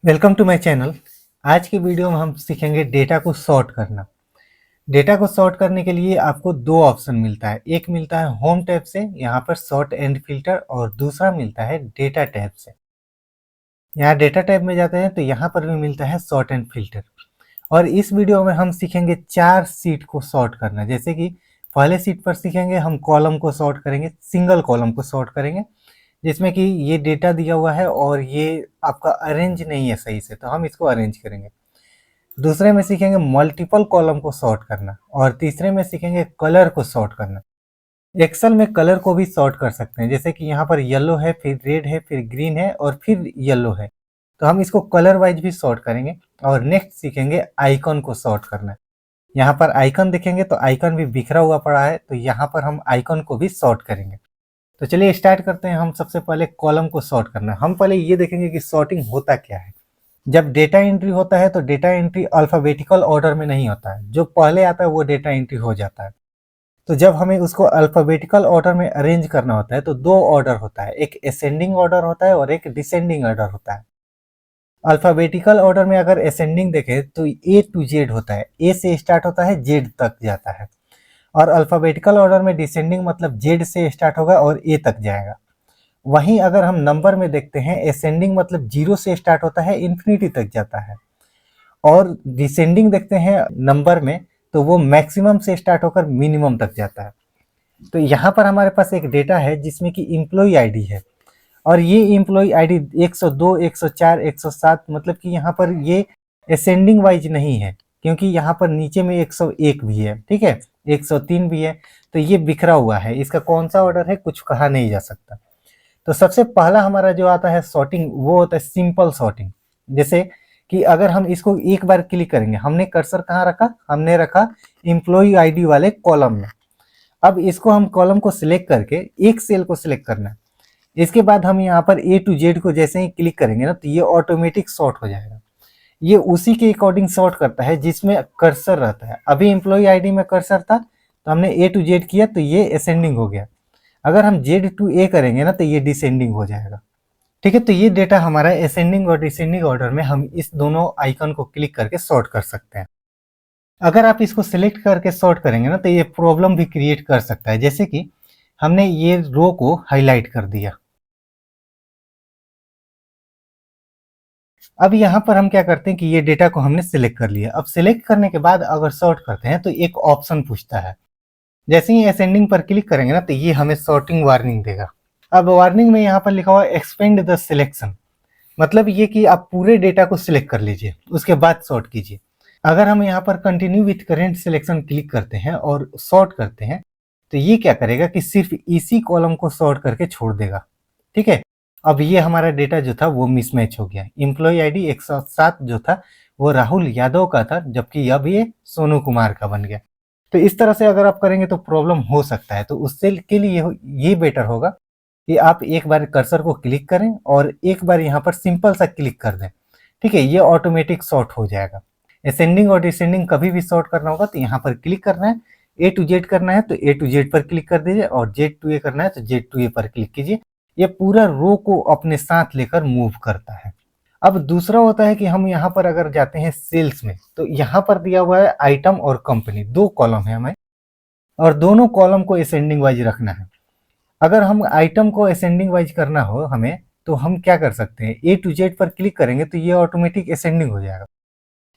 Welcome to my channel. आज की video में हम सीखेंगे डेटा को सॉर्ट करना। डेटा को सॉर्ट करने के लिए आपको दो ऑप्शन मिलता है। एक मिलता है होम टैब से, यहाँ पर सॉर्ट एंड फिल्टर, और दूसरा मिलता है डेटा टैब से। यहाँ डेटा टैब में जाते हैं तो यहाँ पर भी मिलता है सॉर्ट एंड फिल्टर। और इस वीडियो में हम सीखेंगे 4 सीट को सॉर्ट करना। जैसे कि पहले सीट पर सीखेंगे हम कॉलम को सॉर्ट करेंगे, सिंगल कॉलम को सॉर्ट करेंगे, जिसमें कि ये डेटा दिया हुआ है और ये आपका अरेंज नहीं है सही से, तो हम इसको अरेंज करेंगे। दूसरे में सीखेंगे मल्टीपल कॉलम को सॉर्ट करना, और तीसरे में सीखेंगे कलर को सॉर्ट करना। एक्सेल में कलर को भी सॉर्ट कर सकते हैं, जैसे कि यहाँ पर येलो है, फिर रेड है, फिर ग्रीन है और फिर येलो है, तो हम इसको कलर वाइज भी सॉर्ट करेंगे। और नेक्स्ट सीखेंगे आइकन को सॉर्ट करना। यहाँ पर आइकन देखेंगे तो आइकन भी बिखरा हुआ पड़ा है, तो यहाँ पर हम आइकन को भी सॉर्ट करेंगे। तो चलिए स्टार्ट करते हैं। हम सबसे पहले कॉलम को सॉर्ट करना है। हम पहले ये देखेंगे कि सॉर्टिंग होता क्या है। जब डेटा एंट्री होता है तो डेटा एंट्री अल्फाबेटिकल ऑर्डर में नहीं होता है, जो पहले आता है वो डेटा एंट्री हो जाता है। तो जब हमें उसको अल्फाबेटिकल ऑर्डर में अरेंज करना होता है तो दो ऑर्डर होता है, एक असेंडिंग ऑर्डर होता है और एक डिसेंडिंग ऑर्डर होता है। अल्फाबेटिकल ऑर्डर में अगर असेंडिंग देखें तो ए टू जेड होता है, ए से स्टार्ट होता है जेड तक जाता है। और अल्फाबेटिकल ऑर्डर में डिसेंडिंग मतलब जेड से स्टार्ट होगा और ए तक जाएगा। वहीं अगर हम नंबर में देखते हैं, असेंडिंग मतलब 0 से स्टार्ट होता है, इन्फिनिटी तक जाता है। और डिसेंडिंग देखते हैं नंबर में, तो वो मैक्सिमम से स्टार्ट होकर मिनिमम तक जाता है। तो यहाँ पर हमारे पास एक डेटा है जिसमें कि इम्प्लॉय आईडी है, और ये इम्प्लॉय आईडी 102, 104, 107, मतलब कि यहाँ पर ये असेंडिंग वाइज नहीं है, क्योंकि यहाँ पर नीचे में 101 भी है, ठीक है, 103 भी है। तो ये बिखरा हुआ है, इसका कौन सा ऑर्डर है कुछ कहा नहीं जा सकता। तो सबसे पहला हमारा जो आता है सॉर्टिंग, वो होता है सिंपल सॉर्टिंग। जैसे कि अगर हम इसको एक बार क्लिक करेंगे, हमने कर्सर कहाँ रखा, हमने रखा एम्प्लॉय आईडी वाले कॉलम में। अब इसको हम कॉलम को सिलेक्ट करके एक सेल को सिलेक्ट करना है। इसके बाद हम यहाँ पर ए टू जेड को जैसे ही क्लिक करेंगे ना, तो ये ऑटोमेटिक सॉर्ट हो जाएगा। ये उसी के अकॉर्डिंग सॉर्ट करता है जिसमें कर्सर रहता है। अभी एम्प्लॉय आईडी में कर्सर था तो हमने ए टू जेड किया तो ये असेंडिंग हो गया। अगर हम जेड टू ए करेंगे ना तो ये डिसेंडिंग हो जाएगा। ठीक है, तो ये डेटा हमारा असेंडिंग और डिसेंडिंग ऑर्डर में हम इस दोनों आइकन को क्लिक करके सॉर्ट कर सकते हैं। अगर आप इसको सिलेक्ट करके सॉर्ट करेंगे ना तो ये प्रॉब्लम भी क्रिएट कर सकता है। जैसे कि हमने ये रो को हाईलाइट कर दिया। अब यहाँ पर हम क्या करते हैं कि ये डेटा को हमने सिलेक्ट कर लिया। अब सिलेक्ट करने के बाद अगर सॉर्ट करते हैं तो एक ऑप्शन पूछता है। जैसे ही असेंडिंग पर क्लिक करेंगे ना तो ये हमें सॉर्टिंग वार्निंग देगा। अब वार्निंग में यहाँ पर लिखा हुआ एक्सपेंड द सिलेक्शन, मतलब ये कि आप पूरे डेटा को सिलेक्ट कर लीजिए, उसके बाद सॉर्ट कीजिए। अगर हम यहाँ पर continue with current selection click करते हैं और सॉर्ट करते हैं तो ये क्या करेगा कि सिर्फ इसी कॉलम को सॉर्ट करके छोड़ देगा। ठीक है, अब ये हमारा डेटा जो था वो मिसमैच हो गया। एम्प्लॉय आईडी 107 जो था वो राहुल यादव का था, जबकि अब ये सोनू कुमार का बन गया। तो इस तरह से अगर आप करेंगे तो प्रॉब्लम हो सकता है। तो उससे के लिए ये बेटर होगा कि आप एक बार कर्सर को क्लिक करें और एक बार यहाँ पर सिंपल सा क्लिक कर दें। ठीक है, ये ऑटोमेटिक सॉर्ट हो जाएगा। असेंडिंग और डिसेंडिंग कभी भी सॉर्ट करना होगा तो यहाँ पर क्लिक करना है। ए टू जेड करना है तो ए टू जेड पर क्लिक कर दीजिए, और जेड टू ए करना है तो जेड टू ए पर क्लिक कीजिए। ये पूरा रो को अपने साथ लेकर मूव करता है। अब दूसरा होता है कि हम यहाँ पर अगर जाते हैं सेल्स में, तो यहाँ पर दिया हुआ है आइटम और कंपनी, दो कॉलम है हमें, और दोनों कॉलम को असेंडिंग वाइज रखना है। अगर हम आइटम को असेंडिंग वाइज करना हो हमें, तो हम क्या कर सकते हैं, ए टू जेड पर क्लिक करेंगे तो ये ऑटोमेटिक असेंडिंग हो जाएगा।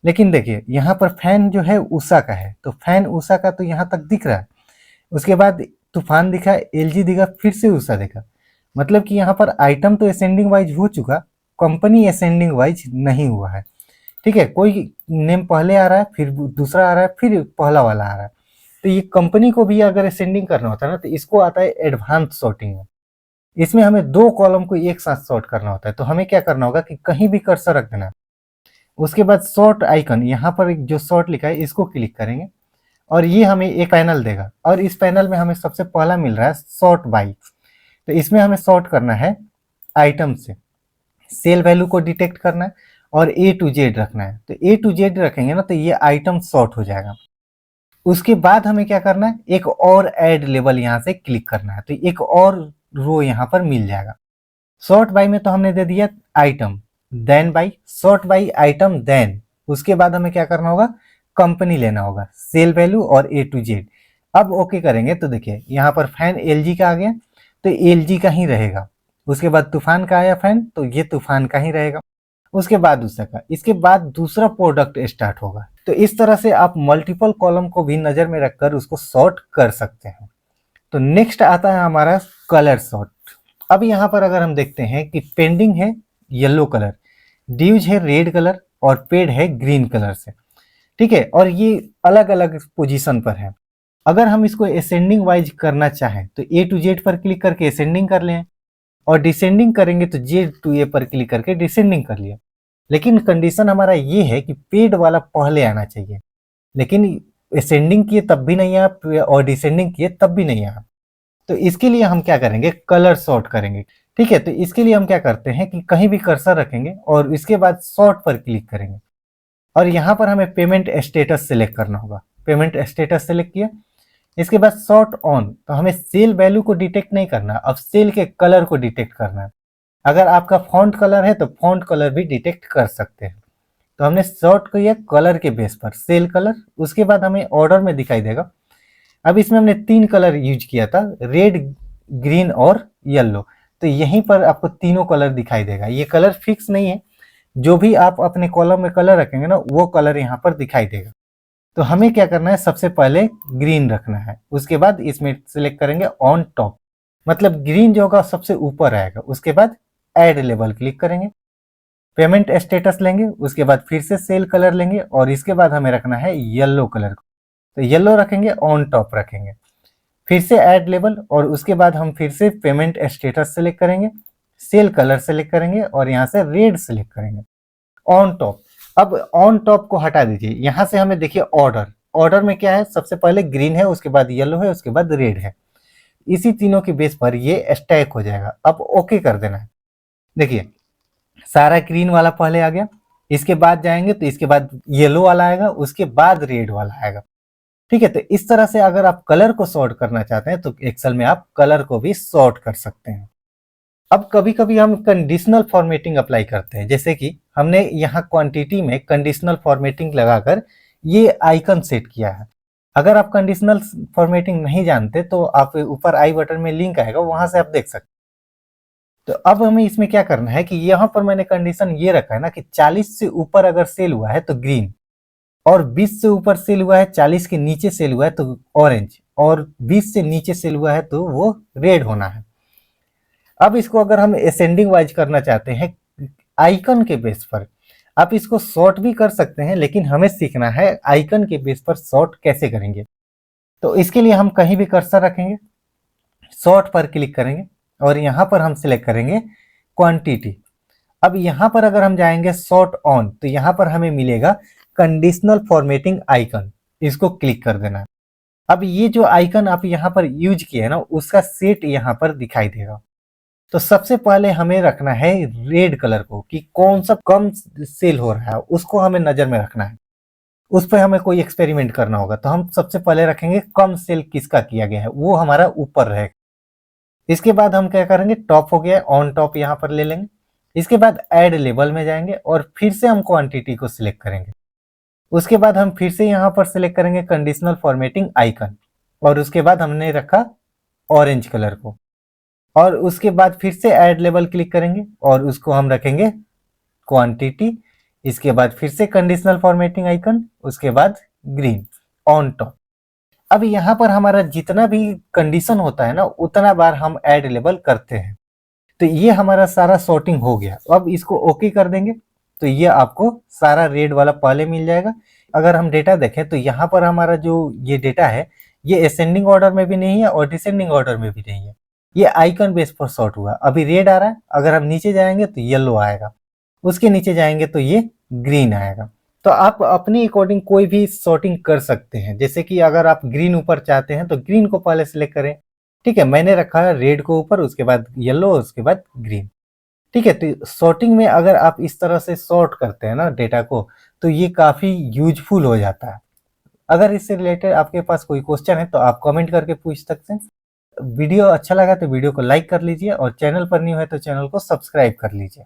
लेकिन देखिए यहाँ पर फैन जो है उषा का है, तो फैन उषा का तो यहाँ तक दिख रहा है। उसके बाद तूफान दिखा, एलजी दिखा, फिर से उषा दिखा, मतलब कि यहाँ पर आइटम तो असेंडिंग वाइज हो चुका, कंपनी असेंडिंग वाइज नहीं हुआ है। ठीक है, कोई नेम पहले आ रहा है, फिर दूसरा आ रहा है, फिर पहला वाला आ रहा है। तो ये कंपनी को भी अगर असेंडिंग करना होता है ना तो इसको आता है एडवांस सॉर्टिंग में। इसमें हमें दो कॉलम को एक साथ सॉर्ट करना होता है। तो हमें क्या करना होगा कि कहीं भी कर्सर रख देना, उसके बाद सॉर्ट आइकन, यहाँ पर जो सॉर्ट लिखा है इसको क्लिक करेंगे और ये हमें एक पैनल देगा। और इस पैनल में हमें सबसे पहला मिल रहा है सॉर्ट बाई। तो इसमें हमें सॉर्ट करना है आइटम से, सेल वैल्यू को डिटेक्ट करना है और ए टू जेड रखना है। तो ए टू जेड रखेंगे ना तो ये आइटम सॉर्ट हो जाएगा। उसके बाद हमें क्या करना है, एक और ऐड लेबल यहाँ से क्लिक करना है, तो एक और रो यहाँ पर मिल जाएगा। सॉर्ट बाय में तो हमने दे दिया item, then by, sort by item, then उसके बाद हमें क्या करना होगा, कंपनी लेना होगा, सेल वैल्यू और ए टू जेड। अब ओके करेंगे तो देखिए यहाँ पर फैन एलजी का आ गया तो एलजी का ही रहेगा। उसके बाद तूफान का आया फैन तो ये तूफान का ही रहेगा। उसके बाद दूसरा का, इसके बाद दूसरा प्रोडक्ट स्टार्ट होगा। तो इस तरह से आप मल्टीपल कॉलम को भी नजर में रखकर उसको सॉर्ट कर सकते हैं। तो नेक्स्ट आता है हमारा कलर सॉर्ट। अब यहाँ पर अगर हम देखते हैं कि पेंडिंग है येलो कलर, ड्यूज है रेड कलर और पेड है ग्रीन कलर से, ठीक है, और ये अलग अलग पोजीशन पर है। अगर हम इसको असेंडिंग वाइज करना चाहें तो ए टू जेड पर क्लिक करके असेंडिंग कर लें, और डिसेंडिंग करेंगे तो जेड टू ए पर क्लिक करके डिसेंडिंग कर लिया। लेकिन कंडीशन हमारा ये है कि पेड वाला पहले आना चाहिए, लेकिन असेंडिंग किए तब भी नहीं आया और डिसेंडिंग किए तब भी नहीं आया। तो इसके लिए हम क्या करेंगे, कलर सॉर्ट करेंगे, ठीक है। तो इसके लिए हम क्या करते हैं कि कहीं भी कर्सर रखेंगे और इसके बाद सॉर्ट पर क्लिक करेंगे, और यहाँ पर हमें पेमेंट स्टेटस सेलेक्ट करना होगा। पेमेंट स्टेटस सेलेक्ट किया, इसके बाद सॉर्ट ऑन, तो हमें सेल वैल्यू को डिटेक्ट नहीं करना, अब सेल के कलर को डिटेक्ट करना है। अगर आपका फॉन्ट कलर है तो फॉन्ट कलर भी डिटेक्ट कर सकते हैं। तो हमने सॉर्ट किया कलर के बेस पर, सेल कलर, उसके बाद हमें ऑर्डर में दिखाई देगा। अब इसमें हमने 3 कलर यूज किया था, रेड, ग्रीन और येलो, तो यहीं पर आपको तीनों कलर दिखाई देगा। ये कलर फिक्स नहीं है, जो भी आप अपने कॉलम में कलर रखेंगे ना वो कलर यहाँ पर दिखाई देगा। तो हमें क्या करना है, सबसे पहले ग्रीन रखना है, उसके बाद इसमें सिलेक्ट करेंगे ऑन टॉप, मतलब ग्रीन जो होगा सबसे ऊपर आएगा। उसके बाद ऐड लेबल क्लिक करेंगे, पेमेंट स्टेटस लेंगे, उसके बाद फिर से सेल कलर लेंगे और इसके बाद हमें रखना है येलो कलर को, तो येलो रखेंगे, ऑन टॉप रखेंगे, फिर से ऐड लेबल, और उसके बाद हम फिर से पेमेंट स्टेटस सेलेक्ट करेंगे, सेल कलर सेलेक्ट करेंगे और यहाँ से रेड सेलेक्ट करेंगे, ऑन टॉप। अब ऑन टॉप को हटा दीजिए, यहाँ से हमें देखिए ऑर्डर, ऑर्डर में क्या है, सबसे पहले ग्रीन है, उसके बाद येलो है, उसके बाद रेड है। इसी तीनों के बेस पर ये स्टैक हो जाएगा। अब ओके कर देना है। देखिए सारा ग्रीन वाला पहले आ गया, इसके बाद जाएंगे तो इसके बाद येलो वाला आएगा, उसके बाद रेड वाला आएगा, ठीक है। तो इस तरह से अगर आप कलर को सॉर्ट करना चाहते हैं तो एक्सेल में आप कलर को भी सॉर्ट कर सकते हैं। अब कभी कभी हम कंडीशनल फॉर्मेटिंग अप्लाई करते हैं, जैसे कि हमने यहाँ क्वांटिटी में कंडीशनल फॉर्मेटिंग लगाकर ये आइकन सेट किया है। अगर आप कंडीशनल फॉर्मेटिंग नहीं जानते तो आप ऊपर आई बटन में लिंक आएगा, वहां से आप देख सकते हैं। तो अब हमें इसमें क्या करना है कि यहाँ पर मैंने कंडीशन ये रखा है ना कि 40 से ऊपर अगर सेल हुआ है तो ग्रीन, और 20 से ऊपर सेल हुआ है, 40 के नीचे सेल हुआ है तो ऑरेंज, और 20 से नीचे सेल हुआ है तो वो रेड होना है। अब इसको अगर हम असेंडिंग वाइज करना चाहते हैं आइकन के बेस पर, आप इसको सॉर्ट भी कर सकते हैं, लेकिन हमें सीखना है आइकन के बेस पर सॉर्ट कैसे करेंगे। तो इसके लिए हम कहीं भी कर्सर रखेंगे, सॉर्ट पर क्लिक करेंगे और यहाँ पर हम सिलेक्ट करेंगे क्वांटिटी। अब यहाँ पर अगर हम जाएंगे सॉर्ट ऑन तो यहाँ पर हमें मिलेगा कंडीशनल फॉर्मेटिंग आइकन, इसको क्लिक कर देना। अब ये जो आइकन आप यहाँ पर यूज किए ना उसका सेट यहाँ पर दिखाई देगा। तो सबसे पहले हमें रखना है रेड कलर को, कि कौन सा कम सेल हो रहा है उसको हमें नजर में रखना है, उस पर हमें कोई एक्सपेरिमेंट करना होगा। तो हम सबसे पहले रखेंगे कम सेल किसका किया गया है, वो हमारा ऊपर रहेगा। इसके बाद हम क्या करेंगे, टॉप हो गया, ऑन टॉप यहाँ पर ले लेंगे। इसके बाद ऐड लेबल में जाएंगे और फिर से हम क्वांटिटी को सिलेक्ट करेंगे। उसके बाद हम फिर से यहाँ पर सिलेक्ट करेंगे कंडीशनल फॉर्मेटिंग आइकन, और उसके बाद हमने रखा ऑरेंज कलर को, और उसके बाद फिर से ऐड लेबल क्लिक करेंगे और उसको हम रखेंगे क्वांटिटी। इसके बाद फिर से कंडीशनल फॉर्मेटिंग आइकन, उसके बाद ग्रीन, ऑन टॉप। अब यहाँ पर हमारा जितना भी कंडीशन होता है ना उतना बार हम ऐड लेबल करते हैं। तो ये हमारा सारा सॉर्टिंग हो गया। अब इसको ओके कर देंगे तो ये आपको सारा रेड वाला पहले मिल जाएगा। अगर हम डेटा देखें तो यहाँ पर हमारा जो ये डेटा है ये असेंडिंग ऑर्डर में भी नहीं है और डिसेंडिंग ऑर्डर में भी नहीं है, ये आइकन बेस पर सॉर्ट हुआ। अभी रेड आ रहा है, अगर हम नीचे जाएंगे तो येलो आएगा, उसके नीचे जाएंगे तो ये ग्रीन आएगा। तो आप अपने अकॉर्डिंग कोई भी सॉर्टिंग कर सकते हैं। जैसे कि अगर आप ग्रीन ऊपर चाहते हैं तो ग्रीन को पहले सिलेक्ट करें, ठीक है। मैंने रखा है रेड को ऊपर, उसके बाद येलो, उसके बाद ग्रीन, ठीक है। तो सॉर्टिंग में अगर आप इस तरह से सॉर्ट करते हैं ना डेटा को तो ये काफी यूजफुल हो जाता है। अगर इससे रिलेटेड आपके पास कोई क्वेश्चन है तो आप कमेंट करके पूछ सकते हैं। वीडियो अच्छा लगा तो वीडियो को लाइक कर लीजिए और चैनल पर न्यू है तो चैनल को सब्सक्राइब कर लीजिए।